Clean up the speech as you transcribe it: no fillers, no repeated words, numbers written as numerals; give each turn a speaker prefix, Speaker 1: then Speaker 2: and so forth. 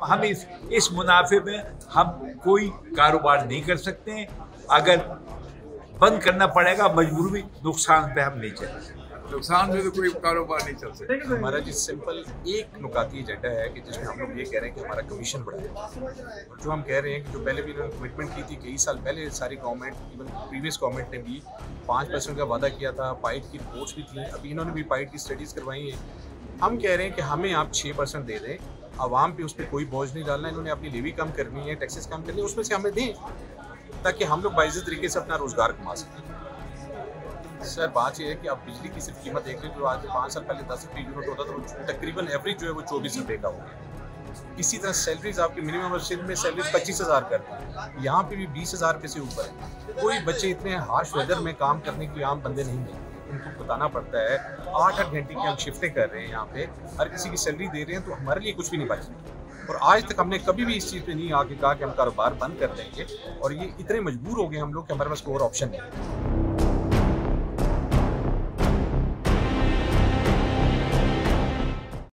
Speaker 1: हम इस मुनाफे में हम कोई कारोबार नहीं कर सकते हैं। अगर बंद करना पड़ेगा मजबूरी, नुकसान पे हम नहीं चल सकते।
Speaker 2: नुकसान में तो कोई कारोबार नहीं चल सकता।
Speaker 3: हमारा जी सिंपल एक नुकाती एजेंडा है कि जिसमें हम लोग ये कह रहे हैं कि हमारा कमीशन बढ़ाए, और जो हम कह रहे हैं कि जो पहले भी इन्होंने कमिटमेंट की थी कई साल पहले, सारी गवर्नमेंट इवन प्रीवियस गवर्नमेंट ने भी 5% का वादा किया था, पाइट की रिपोर्ट्स भी थी, अभी इन्होंने भी पाइट की स्टडीज़ करवाई हैं। हम कह रहे हैं कि हमें आप 6% दे दें, आवाम पे उस पर कोई बोझ नहीं डालना, इन्होंने अपनी लेवी कम करनी है, टैक्सेस कम करनी है, उसमें से हमें दें ताकि हम लोग बाइज़ तरीके से अपना रोज़गार कमा सकें। सर बात यह है कि आप बिजली की सिर्फ कीमत देख लें, जो आज 5 साल पहले 10 रुपये यूनिट होता था, वो तकरीबन एवरेज जो है वो 24 रुपये का हो गया। इसी तरह सैलरीज आपकी मिनिमम वर्षिप में सैलरीज 25,000 करते हैं, यहाँ पे भी 20,000 रुपये से ऊपर है। कोई बच्चे इतने हार्श वेदर में काम करने के लिए आम बंदे नहीं हैं, उनको बताना पड़ता है। 8-8 घंटे की हम शिफ्टें कर रहे हैं यहाँ पे, हर किसी की सैलरी दे रहे हैं, तो हमारे लिए कुछ भी नहीं बच रहा। और आज तक हमने कभी भी इस चीज़ पे नहीं आके कहा कि हम कारोबार बंद कर देंगे, और ये इतने मजबूर हो गए हम लोग कि हमारे पास कोई और ऑप्शन नहीं है।